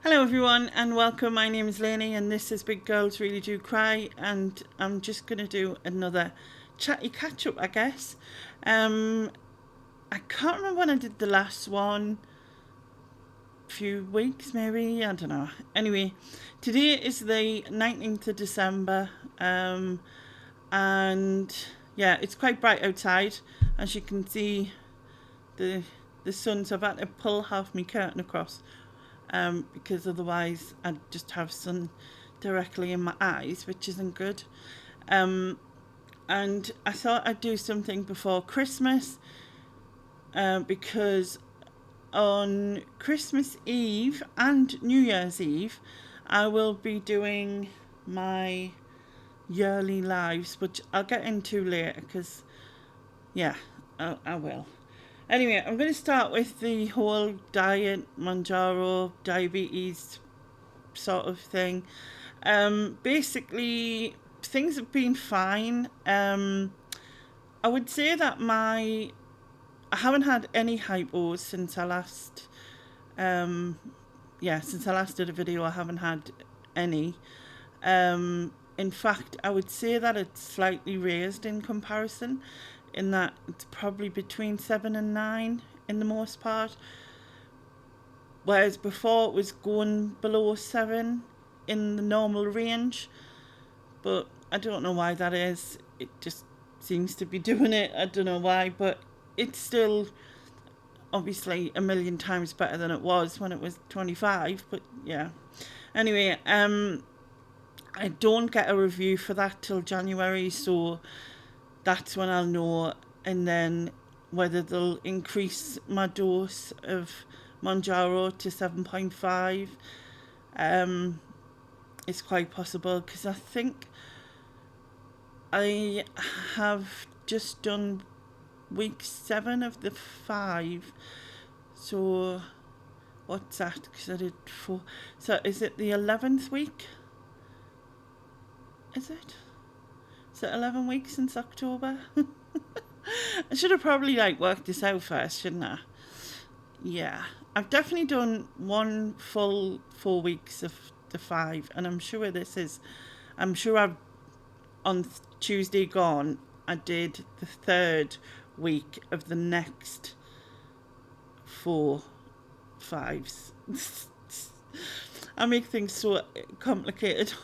Hello everyone and welcome. My name is Lainey and this is Big Girls Really Do Cry, and I'm just going to do another chatty catch up, I guess. I can't remember when I did the last one. A few weeks maybe, I don't know. Anyway, today is the 19th of December, and yeah, it's quite bright outside. As you can see, the sun, so I've had to pull half my curtain across, because otherwise I'd just have sun directly in my eyes, which isn't good. Um, and I thought I'd do something before Christmas, because on Christmas Eve and New Year's Eve, I will be doing my yearly lives, which I'll get into later because, yeah, I will. Anyway, I'm going to start with the whole diet, Manjaro, diabetes sort of thing. Basically, things have been fine. I would say that I haven't had any hypos since I last, um, since I last did a video. I haven't had any. In fact, I would say that it's slightly raised in comparison, in that it's probably between 7 and 9 in the most part, whereas before it was going below 7 in the normal range. But I don't know why that is. It just seems to be doing it. I don't know why, but it's still obviously a million times better than it was when it was 25. But yeah. Anyway, I don't get a review for that till January, so that's when I'll know, and then whether they'll increase my dose of Monjaro to 7.5. It's quite possible, because I think I have just done week 7 of the 5. So what's that? Because I did 4. So is it the 11th week? Is it? Is it 11 weeks since October? I should have probably worked this out first, shouldn't I? Yeah. I've definitely done one full 4 weeks of the 5, and I'm sure I've, on Tuesday gone, I did the 3rd week of the next 4 5s. I make things so complicated.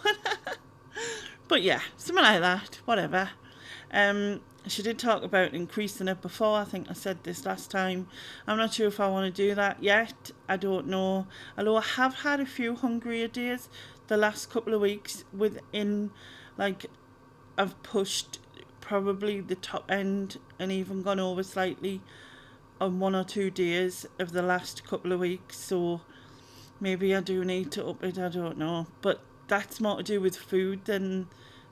But yeah, something like that, whatever. She did talk about increasing it before. I think I said this last time. I'm not sure if I want to do that yet. I don't know. Although I have had a few hungrier days the last couple of weeks within, I've pushed probably the top end and even gone over slightly on 1 or 2 days of the last couple of weeks. So maybe I do need to up it, I don't know. But that's more to do with food than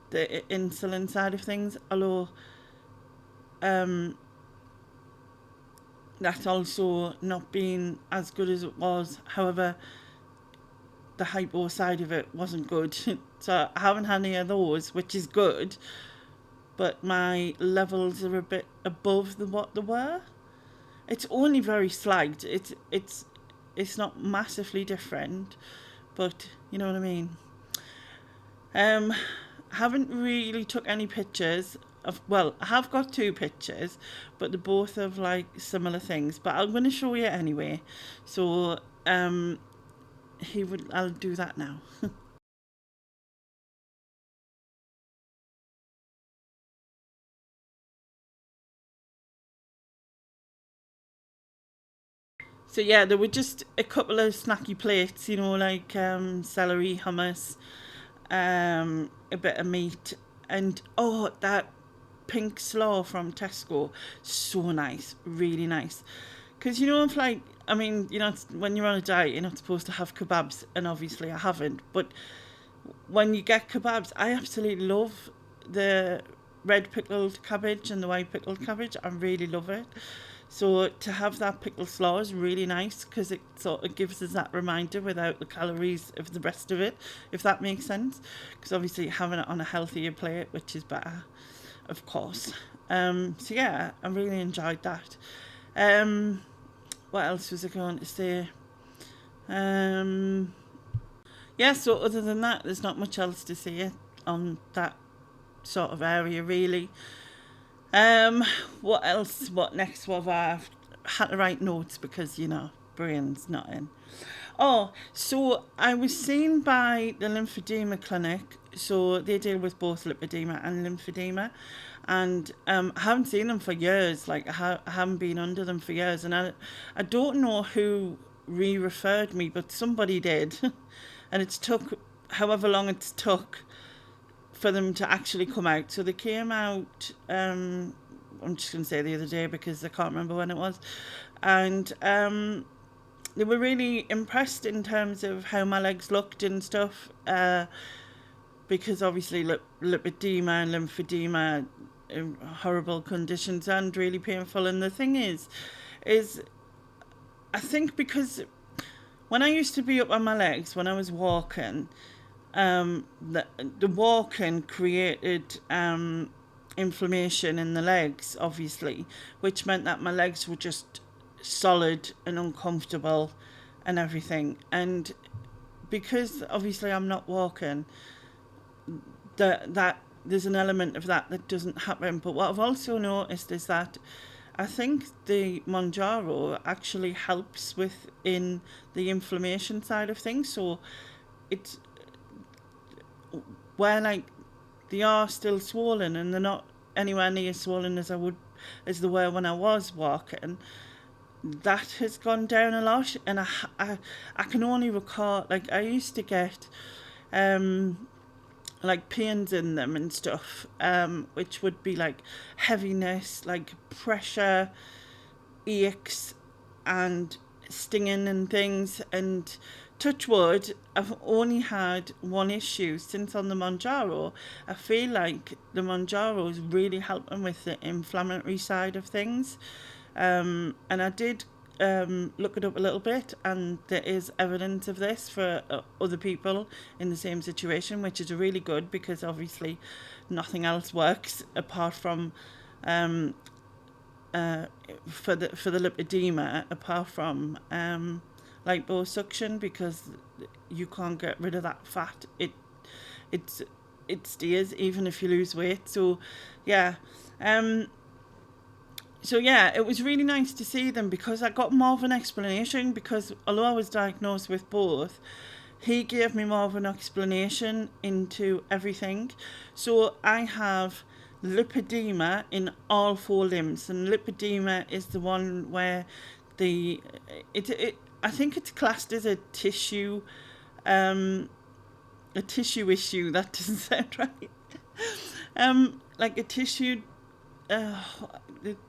the insulin side of things. Although that's also not been as good as it was. However, the hypo side of it wasn't good. So I haven't had any of those, which is good. But my levels are a bit above what they were. It's only very slight. It's not massively different, but you know what I mean. Haven't really took any pictures of, well, I have got 2 pictures, but they're both of similar things. But I'm going to show you anyway. So I'll do that now. So yeah, there were just a couple of snacky plates, celery, hummus, a bit of meat, and that pink slaw from Tesco, so nice, really nice. Because if when you're on a diet, you're not supposed to have kebabs, and obviously I haven't. But when you get kebabs, I absolutely love the red pickled cabbage and the white pickled cabbage. I really love it. So to have that pickled slaw is really nice, because it sort of gives us that reminder without the calories of the rest of it, if that makes sense. Because obviously having it on a healthier plate, which is better, of course. So yeah, I really enjoyed that. What else was I going to say? Yeah, so other than that, there's not much else to say on that sort of area, really. What else? What next? What have I had to write notes because, brain's not in. Oh, so I was seen by the lymphedema clinic. So they deal with both lipedema and lymphedema. And I haven't seen them for years. Like, I haven't been under them for years. And I don't know who re-referred me, but somebody did. And it's took however long it's took for them to actually come out. So they came out, I'm just going to say the other day because I can't remember when it was. And they were really impressed in terms of how my legs looked and stuff. Because obviously lipedema and lymphedema are horrible conditions and really painful. And the thing is I think because when I used to be up on my legs, when I was walking, the walking created inflammation in the legs, obviously, which meant that my legs were just solid and uncomfortable and everything. And because obviously I'm not walking, that there's an element of that doesn't happen. But what I've also noticed is that I think the Monjaro actually helps in the inflammation side of things. So it's where like they are still swollen and they're not anywhere near swollen as they were when I was walking. That has gone down a lot, and I can only recall, like, I used to get like pains in them and stuff, which would be like heaviness, like pressure, aches and stinging and things. And touch wood, I've only had one issue since on the Monjaro. I feel like the Monjaro is really helping with the inflammatory side of things. And I did look it up a little bit, and there is evidence of this for other people in the same situation, which is really good because obviously nothing else works apart from for the lipedema, apart from liposuction, because you can't get rid of that fat. It stays even if you lose weight. So yeah. So yeah, it was really nice to see them because I got more of an explanation, because although I was diagnosed with both, he gave me more of an explanation into everything. So I have lipedema in all 4 limbs, and lipedema is the one where I think it's classed as a tissue issue. That doesn't sound right. Like a tissue.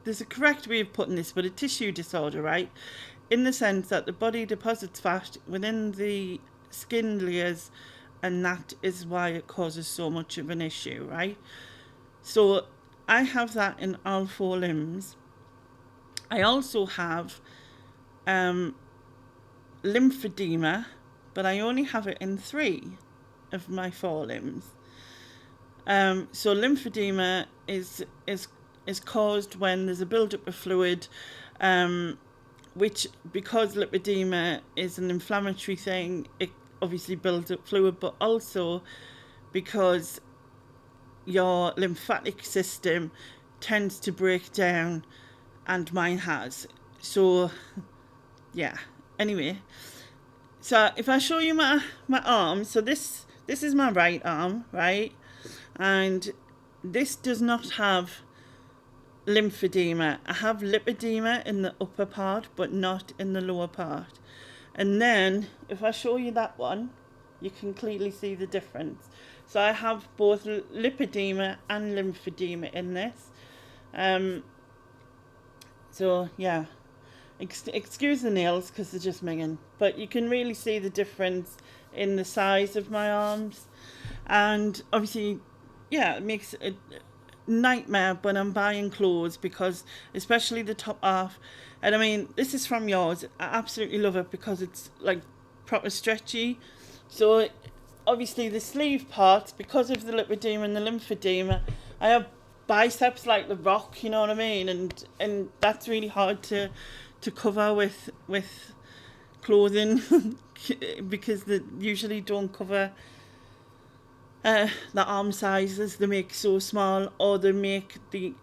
There's a correct way of putting this, but a tissue disorder, right? In the sense that the body deposits fat within the skin layers, and that is why it causes so much of an issue, right? So I have that in all 4 limbs. I also have lymphedema, but I only have it in 3 of my 4 limbs. So lymphedema is caused when there's a build-up of fluid, which, because lipedema is an inflammatory thing, it obviously builds up fluid, but also because your lymphatic system tends to break down, and mine has. So yeah, anyway, so if I show you my arm, so this is my right arm, right? And this does not have lymphedema. I have lipedema in the upper part, but not in the lower part. And then if I show you that one, you can clearly see the difference. So I have both lipedema and lymphedema in this. So yeah, excuse the nails because they're just minging, but you can really see the difference in the size of my arms. And obviously, yeah, it makes a nightmare when I'm buying clothes, because especially the top half, and I mean, this is from yours, I absolutely love it because it's like proper stretchy. So obviously the sleeve parts, because of the lipedema and the lymphedema, I have biceps like the Rock, you know what I mean, and that's really hard to cover with clothing. because they usually don't cover the arm sizes. They make so small, or they make the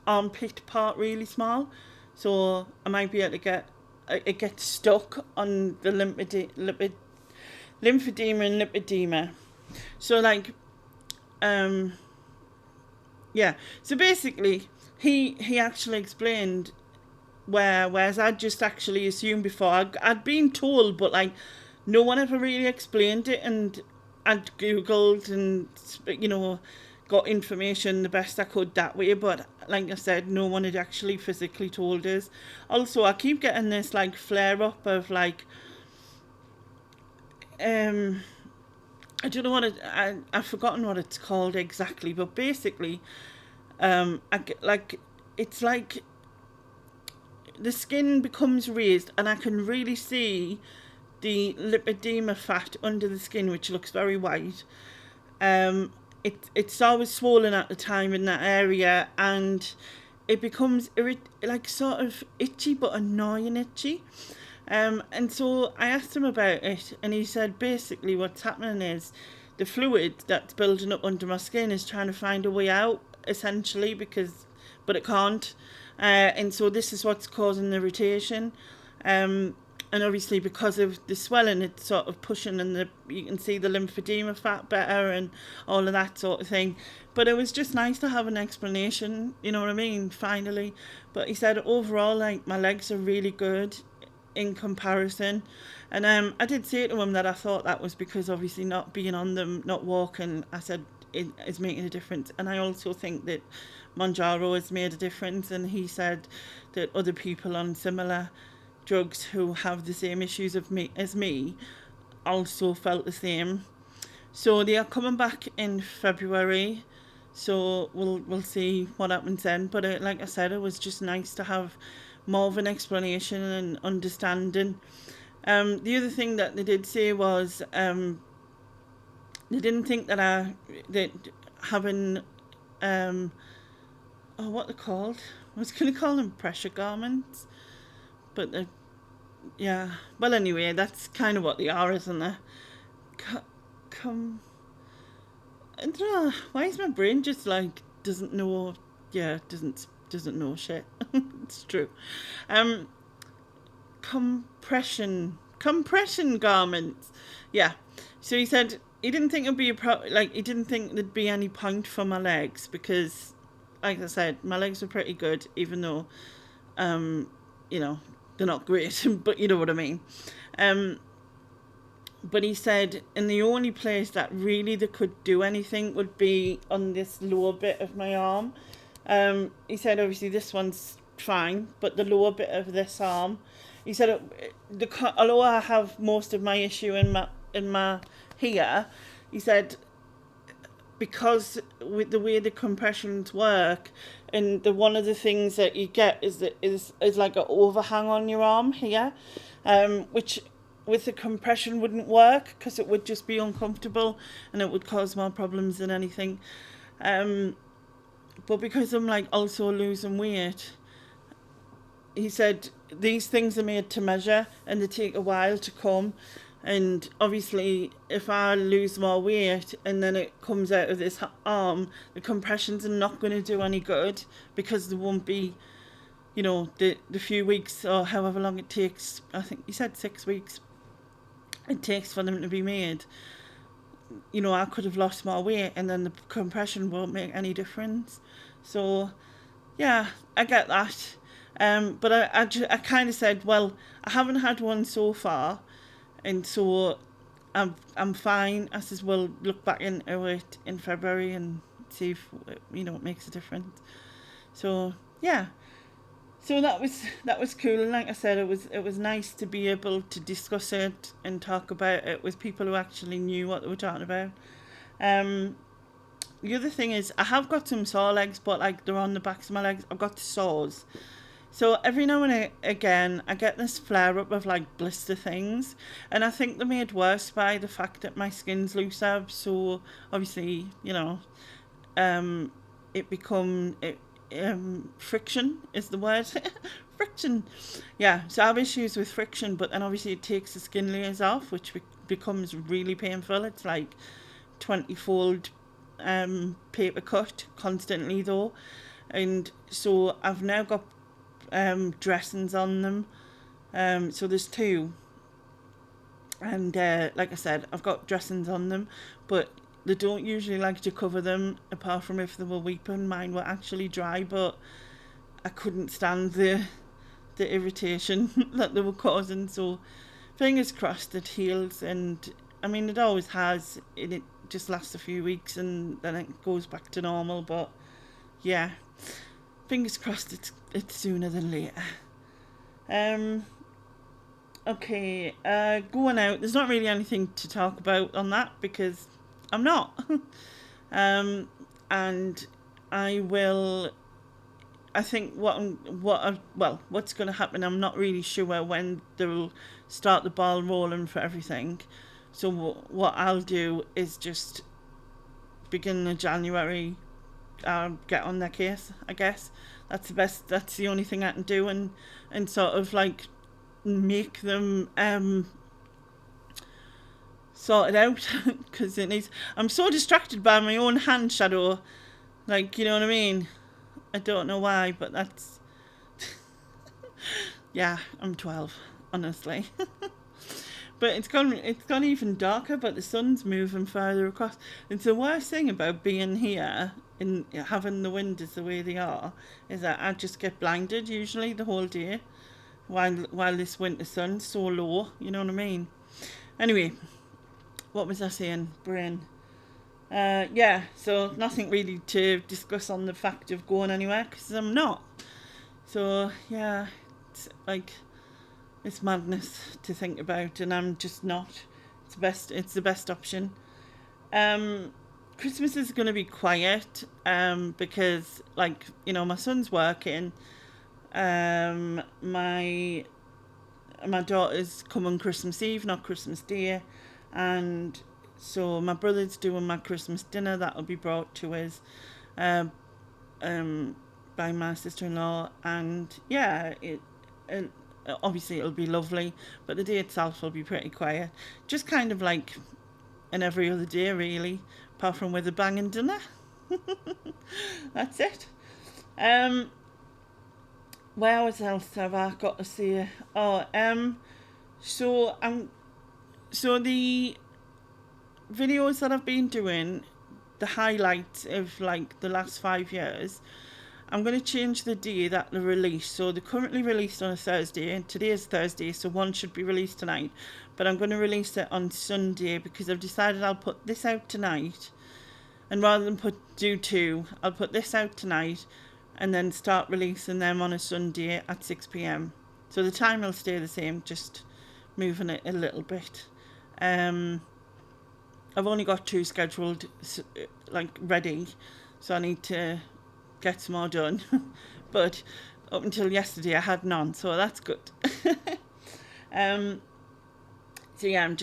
armpit part really small. So I might be able to get it gets stuck on the lymphedema and lipedema. So like, yeah. So basically, he actually explained whereas I'd just actually assumed before. I'd been told, but like no one ever really explained it, and I'd googled and got information the best I could that way, but like I said, no one had actually physically told us. Also, I keep getting this like flare up of like I don't know what I've forgotten what it's called exactly, but basically it's like the skin becomes raised, and I can really see the lipedema fat under the skin, which looks very white. It's always swollen at the time in that area, and it becomes like sort of itchy, but annoying itchy. And so I asked him about it, and he said basically what's happening is the fluid that's building up under my skin is trying to find a way out, essentially, but it can't. And so this is what's causing the irritation. And obviously because of the swelling, it's sort of pushing, and you can see the lymphedema fat better and all of that sort of thing. But it was just nice to have an explanation, you know what I mean, finally. But he said overall, like, my legs are really good in comparison. And I did say to him that I thought that was because obviously not being on them, not walking, I said it is making a difference. And I also think that Monjaro has made a difference, and he said that other people on similar drugs who have the same issues as me also felt the same. So they are coming back in February, so we'll see what happens then. But like I said, it was just nice to have more of an explanation and understanding. The other thing that they did say was they didn't think that having what they're called, I was going to call them pressure garments, but yeah, well anyway, that's kind of what they are, isn't they? I don't know, why is my brain just like doesn't know know shit. It's true. Compression garments. Yeah. So he said he didn't think it'd be he didn't think there'd be any point for my legs, because like I said, my legs were pretty good, even though they're not great, but you know what I mean. But he said, and the only place that really they could do anything would be on this lower bit of my arm. He said, obviously this one's fine, but the lower bit of this arm, he said, although I have most of my issue in my here, he said, because with the way the compressions work, and one of the things that you get is like an overhang on your arm here, which with the compression wouldn't work, because it would just be uncomfortable and it would cause more problems than anything. But because I'm like also losing weight, he said these things are made to measure and they take a while to come. And obviously, if I lose more weight and then it comes out of this arm, the compressions are not going to do any good, because there won't be, the few weeks or however long it takes. I think he said 6 weeks it takes for them to be made. I could have lost more weight and then the compression won't make any difference. So, yeah, I get that. But I kind of said, well, I haven't had one so far, and so I'm fine. I says, we'll look back into it in February and see if it makes a difference. So yeah, so that was cool. And like I said, it was nice to be able to discuss it and talk about it with people who actually knew what they were talking about. The other thing is, I have got some sore legs, but like they're on the backs of my legs. I've got the sores. So every now and again, I get this flare-up of like blister things, and I think they're made worse by the fact that my skin's looser. So obviously, friction is the word. Friction. Yeah, so I have issues with friction, but then obviously it takes the skin layers off, which becomes really painful. It's like 20-fold paper cut constantly though. And so I've now got dressings on them. So there's two. And like I said, I've got dressings on them, but they don't usually like to cover them apart from if they were weeping. Mine were actually dry, but I couldn't stand the irritation that they were causing. So fingers crossed it heals. And I mean, it always has. It just lasts a few weeks and then it goes back to normal. But yeah, fingers crossed it's sooner than later. Okay, going out. There's not really anything to talk about on that because I'm not. And I will. I think what's going to happen. I'm not really sure when they'll start the ball rolling for everything. So what I'll do is just beginning of January, get on their case. I guess that's the best. That's the only thing I can do, and sort of like make them sort it out because it needs. I'm so distracted by my own hand shadow, like, you know what I mean. I don't know why, but that's yeah. I'm 12, honestly. But it's gone even darker. But the sun's moving further across. It's the worst thing about being here and having the windows the way they are is that I just get blinded usually the whole day. While this winter sun's so low, you know what I mean? Anyway, what was I saying? Brain. Yeah, so nothing really to discuss on the fact of going anywhere because I'm not. So yeah, it's like it's madness to think about, and I'm just not. It's the best option. Christmas is going to be quiet because, like, you know, my son's working. My daughter's come on Christmas Eve, not Christmas Day, and so my brother's doing my Christmas dinner that'll be brought to us by my sister-in-law, and yeah, obviously it'll be lovely, but the day itself will be pretty quiet, just kind of like an every other day really, apart from with a banging dinner. That's it. What else have I got to say? So the videos that I've been doing, the highlights of like the last 5 years, I'm going to change the day that they're released. So they're currently released on a Thursday, and today is Thursday, so one should be released tonight. But I'm going to release it on Sunday because I've decided I'll put this out tonight, and rather than do two, I'll put this out tonight and then start releasing them on a Sunday at 6 p.m. So the time will stay the same, just moving it a little bit. I've only got 2 scheduled, like, ready, so I need to get some more done. But up until yesterday, I had none, so that's good. So yeah, I'm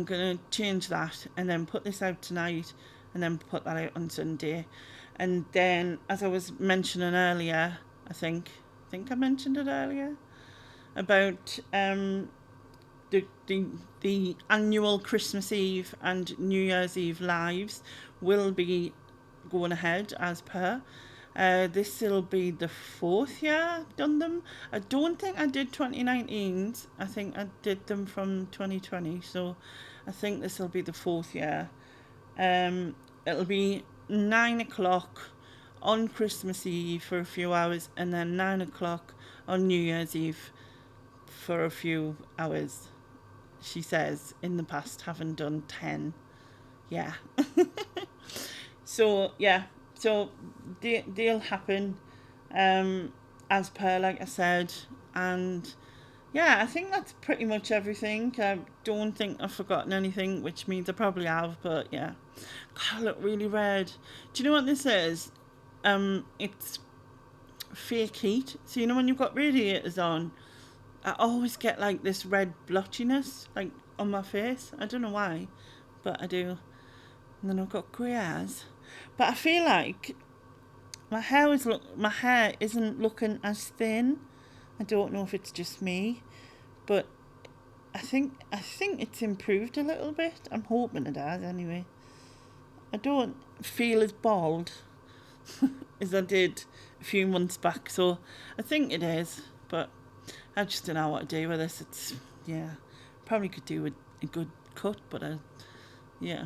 gonna change that and then put this out tonight and then put that out on Sunday. And then, as I was mentioning earlier, I think I mentioned it earlier about the annual Christmas Eve and New Year's Eve lives will be going ahead as per. This will be the 4th year I've done them. I don't think I did 2019's. I think I did them from 2020. So I think this will be the 4th year. It'll be 9 o'clock on Christmas Eve for a few hours, and then 9 o'clock on New Year's Eve for a few hours. She says in the past, having done 10. Yeah. So yeah, so they'll happen as per, like I said, and yeah, I think that's pretty much everything. I don't think I've forgotten anything, which means I probably have, but yeah. God, I look really red. Do you know what this is? It's fake heat. So you know when you've got radiators on, I always get like this red blotchiness like on my face. I don't know why, but I do. And then I've got grey hairs. But I feel like my hair isn't looking as thin. I don't know if it's just me, but I think it's improved a little bit. I'm hoping it has anyway. I don't feel as bald as I did a few months back, so I think it is, but I just don't know what to do with this. It's, yeah, probably could do with a good cut, but yeah.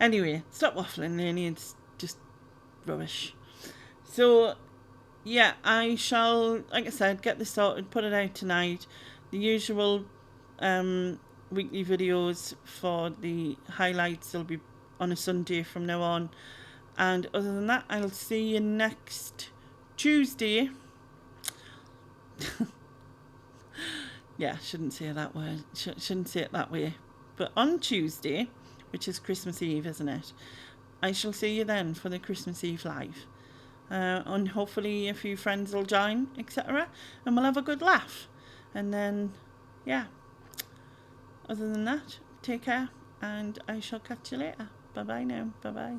Anyway, stop waffling, Lenny. It's just rubbish. So, yeah, I shall, like I said, get this sorted, put it out tonight. The usual weekly videos for the highlights will be on a Sunday from now on. And other than that, I'll see you next Tuesday. Yeah, shouldn't say that word. Shouldn't say it that way. But on Tuesday, which is Christmas Eve, isn't it? I shall see you then for the Christmas Eve live. And hopefully a few friends will join, etc. And we'll have a good laugh. And then, yeah. Other than that, take care. And I shall catch you later. Bye-bye now. Bye-bye.